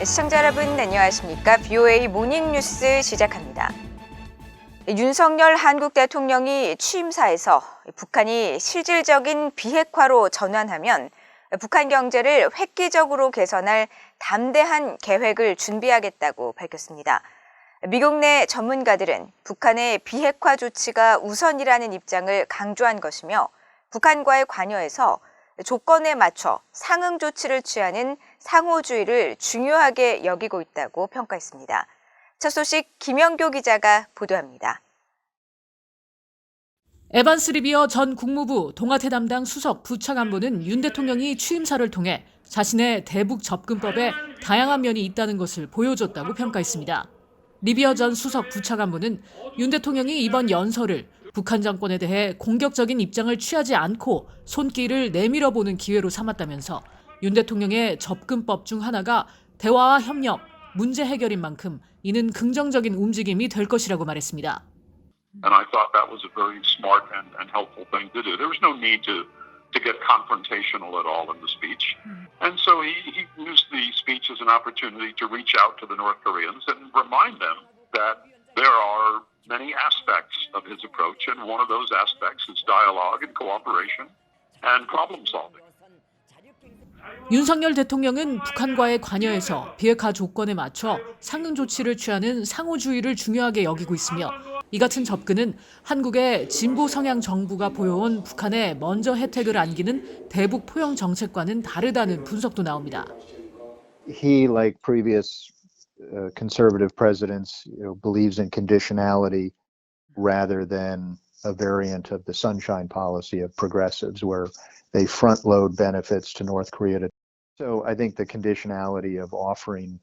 시청자 여러분 안녕하십니까? BOA 모닝뉴스 시작합니다. 윤석열 한국 대통령이 취임사에서 북한이 실질적인 비핵화로 전환하면 북한 경제를 획기적으로 개선할 담대한 계획을 준비하겠다고 밝혔습니다. 미국 내 전문가들은 북한의 비핵화 조치가 우선이라는 입장을 강조한 것이며 북한과의 관여에서 조건에 맞춰 상응 조치를 취하는 상호주의를 중요하게 여기고 있다고 평가했습니다. 첫 소식 김영교 기자가 보도합니다. 에반스 리비어 전 국무부 동아태 담당 수석 부차관보는 윤 대통령이 취임사를 통해 자신의 대북 접근법에 다양한 면이 있다는 것을 보여줬다고 평가했습니다. 리비어 전 수석 부차관보는 윤 대통령이 이번 연설을 북한 정권에 대해 공격적인 입장을 취하지 않고 손길을 내밀어 보는 기회로 삼았다면서 윤 대통령의 접근법 중 하나가 대화와 협력, 문제 해결인 만큼 이는 긍정적인 움직임이 될 것이라고 말했습니다. And I thought that was a very smart and helpful thing to do. There was no need to get confrontational at all in the speech. And so he used the speech as an opportunity to reach out to the North Koreans and remind them that there are many aspects of his approach, and one of those aspects is dialogue and cooperation and problem solving. 윤석열 대통령은 북한과의 관여에서 비핵화 조건에 맞춰 상응 조치를 취하는 상호주의를 중요하게 여기고 있으며 이 같은 접근은 한국의 진보 성향 정부가 보여온 북한에 먼저 혜택을 안기는 대북 포용 정책과는 다르다는 분석도 나옵니다. He, like previous conservative presidents, believes in conditionality rather than a variant of the sunshine policy of progressives, where they front load benefits to North Korea. So I think the conditionality of offering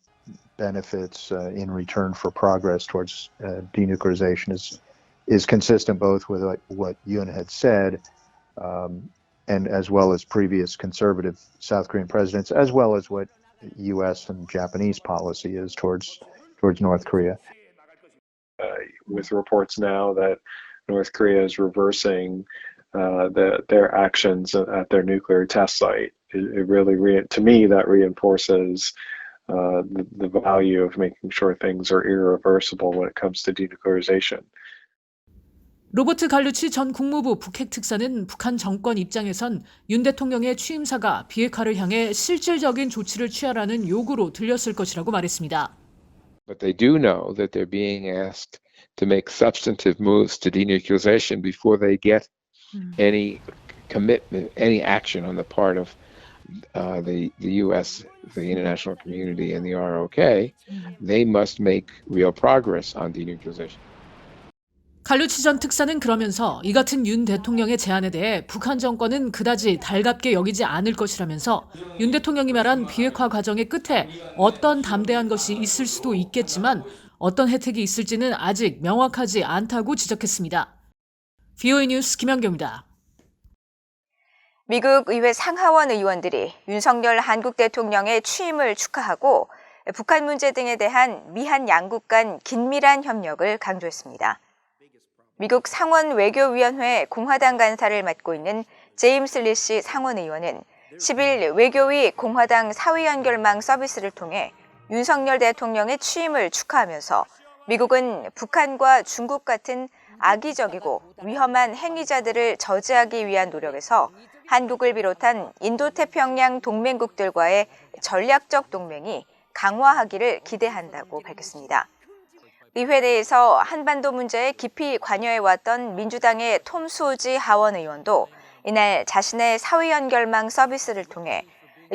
benefits in return for progress towards denuclearization is consistent both with what Yoon had said and as well as previous conservative South Korean presidents, as well as what U.S. and Japanese policy is towards North Korea. With reports now that North Korea is reversing their actions at their nuclear test site, it really, to me, that reinforces the value of making sure things are irreversible when it comes to denuclearization. 로버트 갈루치 전 국무부 북핵 특사는 북한 정권 입장에선 윤 대통령의 취임사가 비핵화를 향해 실질적인 조치를 취하라는 요구로 들렸을 것이라고 말했습니다. But they do know that they're being asked to make substantive moves to denuclearization before they get any commitment, any action on the part of the U.S., the international community, and the ROK. They must make real progress on denuclearization. 갈루치 전 특사는 그러면서 이 같은 윤 대통령의 제안에 대해 북한 정권은 그다지 달갑게 여기지 않을 것이라면서 윤 대통령이 말한 비핵화 과정의 끝에 어떤 담대한 것이 있을 수도 있겠지만 어떤 혜택이 있을지는 아직 명확하지 않다고 지적했습니다. BOA 뉴스 김현경입니다. 미국 의회 상하원 의원들이 윤석열 한국 대통령의 취임을 축하하고 북한 문제 등에 대한 미한 양국 간 긴밀한 협력을 강조했습니다. 미국 상원 외교위원회 공화당 간사를 맡고 있는 제임스 리시 상원 의원은 10일 외교위 공화당 사회연결망 서비스를 통해 윤석열 대통령의 취임을 축하하면서 미국은 북한과 중국 같은 악의적이고 위험한 행위자들을 저지하기 위한 노력에서 한국을 비롯한 인도태평양 동맹국들과의 전략적 동맹이 강화하기를 기대한다고 밝혔습니다. 의회 내에서 한반도 문제에 깊이 관여해왔던 민주당의 톰 수오지 하원 의원도 이날 자신의 사회연결망 서비스를 통해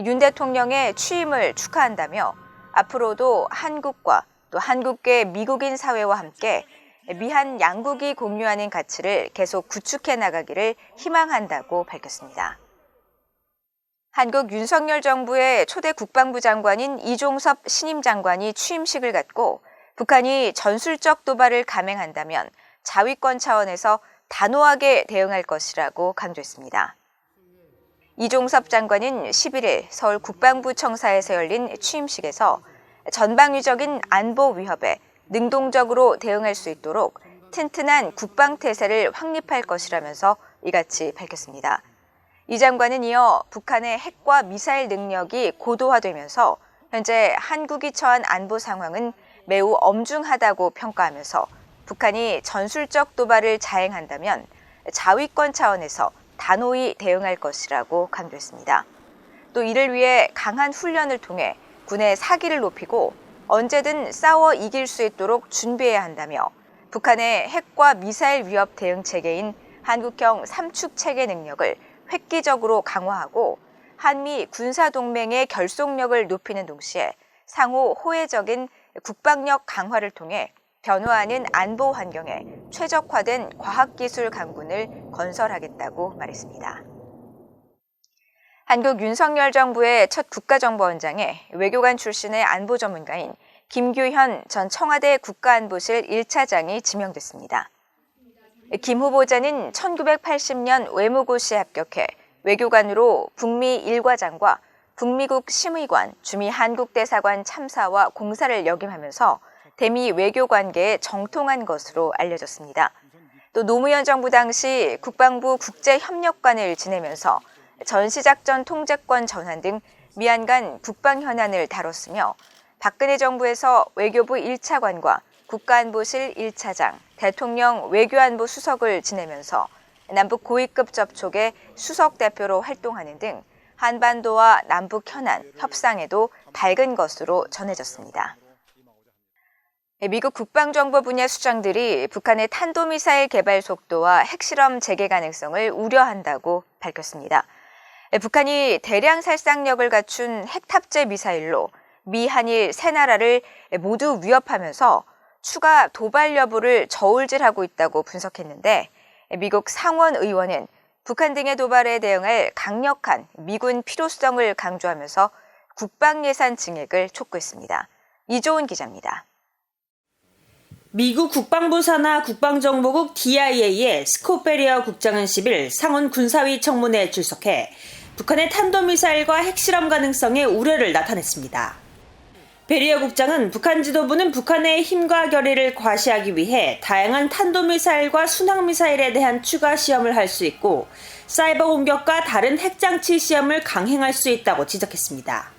윤 대통령의 취임을 축하한다며 앞으로도 한국과 또 한국계 미국인 사회와 함께 미한 양국이 공유하는 가치를 계속 구축해 나가기를 희망한다고 밝혔습니다. 한국 윤석열 정부의 초대 국방부 장관인 이종섭 신임 장관이 취임식을 갖고 북한이 전술적 도발을 감행한다면 자위권 차원에서 단호하게 대응할 것이라고 강조했습니다. 이종섭 장관은 11일 서울 국방부 청사에서 열린 취임식에서 전방위적인 안보 위협에 능동적으로 대응할 수 있도록 튼튼한 국방태세를 확립할 것이라면서 이같이 밝혔습니다. 이 장관은 이어 북한의 핵과 미사일 능력이 고도화되면서 현재 한국이 처한 안보 상황은 매우 엄중하다고 평가하면서 북한이 전술적 도발을 자행한다면 자위권 차원에서 단호히 대응할 것이라고 강조했습니다. 또 이를 위해 강한 훈련을 통해 군의 사기를 높이고 언제든 싸워 이길 수 있도록 준비해야 한다며 북한의 핵과 미사일 위협 대응 체계인 한국형 삼축 체계 능력을 획기적으로 강화하고 한미 군사동맹의 결속력을 높이는 동시에 상호 호혜적인 국방력 강화를 통해 변화하는 안보 환경에 최적화된 과학기술 강군을 건설하겠다고 말했습니다. 한국 윤석열 정부의 첫 국가정보원장에 외교관 출신의 안보 전문가인 김규현 전 청와대 국가안보실 1차장이 지명됐습니다. 김 후보자는 1980년 외무고시에 합격해 외교관으로 북미 1과장과 북미국 심의관, 주미 한국대사관 참사와 공사를 역임하면서 대미 외교관계에 정통한 것으로 알려졌습니다. 또 노무현 정부 당시 국방부 국제협력관을 지내면서 전시작전 통제권 전환 등 미한 간 북방 현안을 다뤘으며 박근혜 정부에서 외교부 1차관과 국가안보실 1차장, 대통령 외교안보 수석을 지내면서 남북 고위급 접촉의 수석 대표로 활동하는 등 한반도와 남북 현안, 협상에도 밝은 것으로 전해졌습니다. 미국 국방정보 분야 수장들이 북한의 탄도미사일 개발 속도와 핵실험 재개 가능성을 우려한다고 밝혔습니다. 북한이 대량 살상력을 갖춘 핵탑재 미사일로 미, 한일 세 나라를 모두 위협하면서 추가 도발 여부를 저울질하고 있다고 분석했는데 미국 상원 의원은 북한 등의 도발에 대응할 강력한 미군 필요성을 강조하면서 국방 예산 증액을 촉구했습니다. 이조은 기자입니다. 미국 국방부 산하 국방정보국 DIA의 스콧 베리어 국장은 10일 상원 군사위 청문회에 출석해 북한의 탄도미사일과 핵실험 가능성에 우려를 나타냈습니다. 베리어 국장은 북한 지도부는 북한의 힘과 결의를 과시하기 위해 다양한 탄도미사일과 순항미사일에 대한 추가 시험을 할 수 있고 사이버 공격과 다른 핵장치 시험을 강행할 수 있다고 지적했습니다.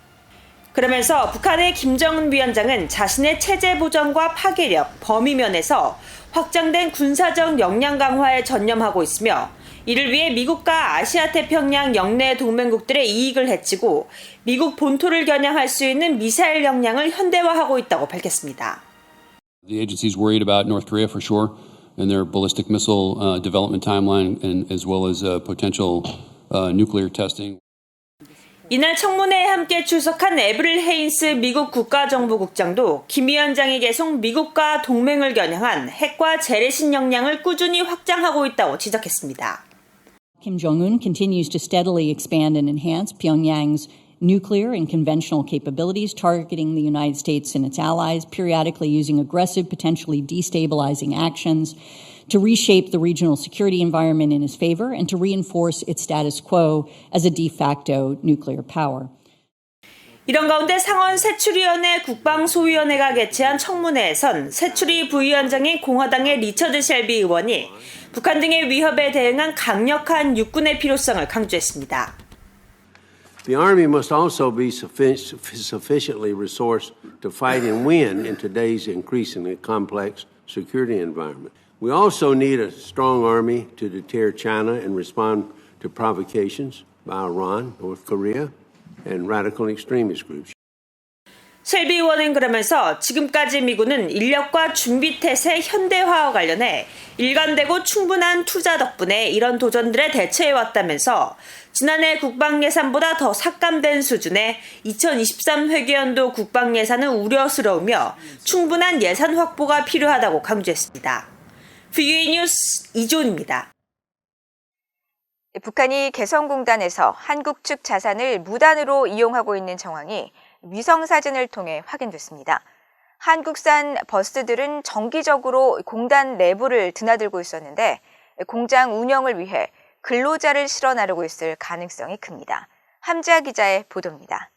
그러면서 북한의 김정은 위원장은 자신의 체제 보전과 파괴력, 범위 면에서 확장된 군사적 역량 강화에 전념하고 있으며 이를 위해 미국과 아시아태평양 영내 동맹국들의 이익을 해치고 미국 본토를 겨냥할 수 있는 미사일 역량을 현대화하고 있다고 밝혔습니다. The agency is worried about North Korea for sure and their ballistic missile development timeline and as well as potential nuclear testing. 이날 청문회에 함께 출석한 에브릴 헤인스 미국 국가정보국장도 김 위원장이 계속 미국과 동맹을 겨냥한 핵과 재래식 역량을 꾸준히 확장하고 있다고 지적했습니다. Kim Jong-un continues to steadily expand and enhance Pyongyang's nuclear and conventional capabilities, targeting the United States and its allies, periodically using aggressive, potentially destabilizing actions to reshape the regional security environment in his favor and to reinforce its status quo as a de facto nuclear power. 이런 가운데 상원 세출위원회 국방소위원회가 개최한 청문회에선 세출위 부위원장인 공화당의 리처드 셸비 의원이 북한 등의 위협에 대응한 강력한 육군의 필요성을 강조했습니다. The Army must also be sufficiently resourced to fight and win in today's increasingly complex security environment. We also need a strong Army to deter China and respond to provocations by Iran, North Korea, and radical extremist groups. 셸비 의원은 그러면서 지금까지 미군은 인력과 준비태세 현대화와 관련해 일관되고 충분한 투자 덕분에 이런 도전들에 대처해왔다면서 지난해 국방예산보다 더 삭감된 수준의 2023 회계연도 국방예산은 우려스러우며 충분한 예산 확보가 필요하다고 강조했습니다. VUA 뉴스 이조은입니다. 북한이 개성공단에서 한국 측 자산을 무단으로 이용하고 있는 정황이 위성사진을 통해 확인됐습니다. 한국산 버스들은 정기적으로 공단 내부를 드나들고 있었는데 공장 운영을 위해 근로자를 실어 나르고 있을 가능성이 큽니다. 함지아 기자의 보도입니다.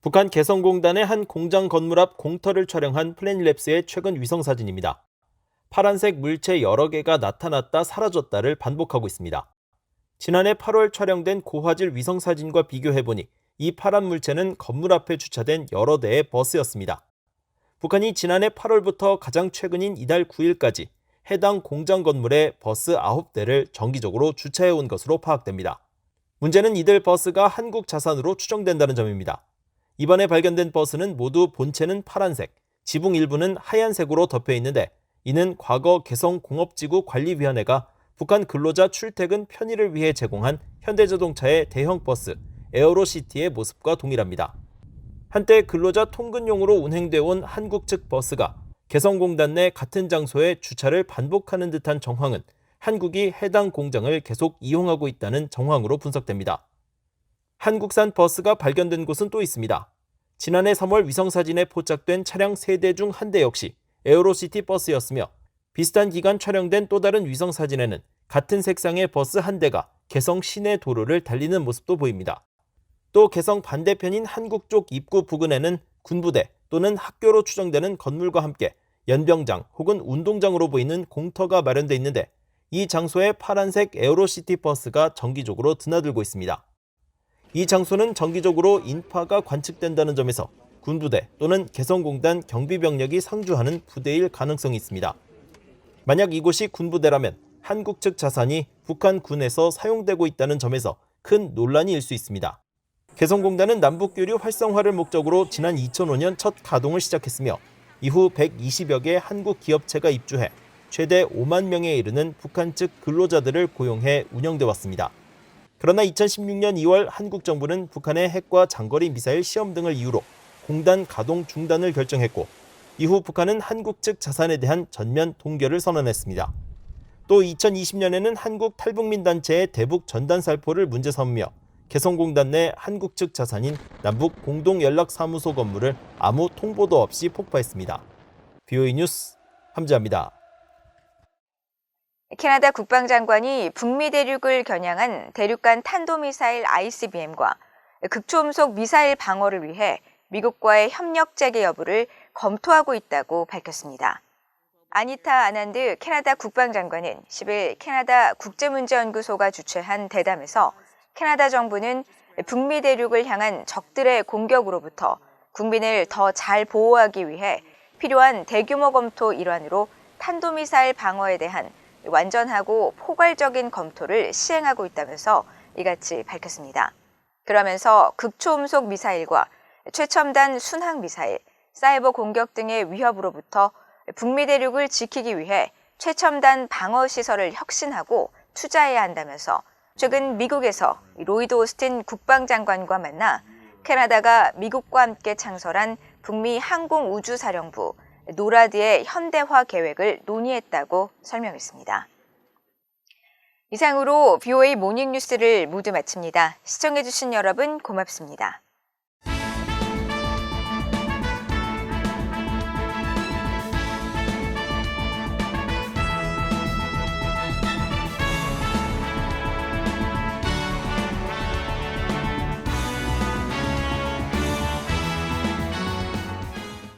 북한 개성공단의 한 공장 건물 앞 공터를 촬영한 플래닛랩스의 최근 위성사진입니다. 파란색 물체 여러 개가 나타났다 사라졌다를 반복하고 있습니다. 지난해 8월 촬영된 고화질 위성사진과 비교해보니 이 파란 물체는 건물 앞에 주차된 여러 대의 버스였습니다. 북한이 지난해 8월부터 가장 최근인 이달 9일까지 해당 공장 건물에 버스 9대를 정기적으로 주차해온 것으로 파악됩니다. 문제는 이들 버스가 한국 자산으로 추정된다는 점입니다. 이번에 발견된 버스는 모두 본체는 파란색, 지붕 일부는 하얀색으로 덮여 있는데 이는 과거 개성공업지구 관리위원회가 북한 근로자 출퇴근 편의를 위해 제공한 현대자동차의 대형 버스 에어로시티의 모습과 동일합니다. 한때 근로자 통근용으로 운행되어 온 한국 측 버스가 개성공단 내 같은 장소에 주차를 반복하는 듯한 정황은 한국이 해당 공장을 계속 이용하고 있다는 정황으로 분석됩니다. 한국산 버스가 발견된 곳은 또 있습니다. 지난해 3월 위성사진에 포착된 차량 3대 중 1대 역시 에어로시티 버스였으며 비슷한 기간 촬영된 또 다른 위성사진에는 같은 색상의 버스 1대가 개성 시내 도로를 달리는 모습도 보입니다. 또 개성 반대편인 한국 쪽 입구 부근에는 군부대 또는 학교로 추정되는 건물과 함께 연병장 혹은 운동장으로 보이는 공터가 마련돼 있는데 이 장소에 파란색 에어로시티 버스가 정기적으로 드나들고 있습니다. 이 장소는 정기적으로 인파가 관측된다는 점에서 군부대 또는 개성공단 경비병력이 상주하는 부대일 가능성이 있습니다. 만약 이곳이 군부대라면 한국 측 자산이 북한 군에서 사용되고 있다는 점에서 큰 논란이 일 수 있습니다. 개성공단은 남북교류 활성화를 목적으로 지난 2005년 첫 가동을 시작했으며 이후 120여 개 한국 기업체가 입주해 최대 5만 명에 이르는 북한 측 근로자들을 고용해 운영돼 왔습니다. 그러나 2016년 2월 한국 정부는 북한의 핵과 장거리 미사일 시험 등을 이유로 공단 가동 중단을 결정했고 이후 북한은 한국 측 자산에 대한 전면 동결을 선언했습니다. 또 2020년에는 한국 탈북민 단체의 대북 전단 살포를 문제 삼으며 개성공단 내 한국 측 자산인 남북 공동연락사무소 건물을 아무 통보도 없이 폭파했습니다. BOE 뉴스 함지아입니다. 캐나다 국방장관이 북미 대륙을 겨냥한 대륙간 탄도미사일 ICBM과 극초음속 미사일 방어를 위해 미국과의 협력 재개 여부를 검토하고 있다고 밝혔습니다. 아니타 아난드 캐나다 국방장관은 10일 캐나다 국제문제연구소가 주최한 대담에서 캐나다 정부는 북미 대륙을 향한 적들의 공격으로부터 국민을 더 잘 보호하기 위해 필요한 대규모 검토 일환으로 탄도미사일 방어에 대한 완전하고 포괄적인 검토를 시행하고 있다면서 이같이 밝혔습니다. 그러면서 극초음속 미사일과 최첨단 순항 미사일, 사이버 공격 등의 위협으로부터 북미 대륙을 지키기 위해 최첨단 방어 시설을 혁신하고 투자해야 한다면서 최근 미국에서 로이드 오스틴 국방장관과 만나 캐나다가 미국과 함께 창설한 북미 항공우주사령부 노라드의 현대화 계획을 논의했다고 설명했습니다. 이상으로 BOA 모닝뉴스를 모두 마칩니다. 시청해주신 여러분 고맙습니다.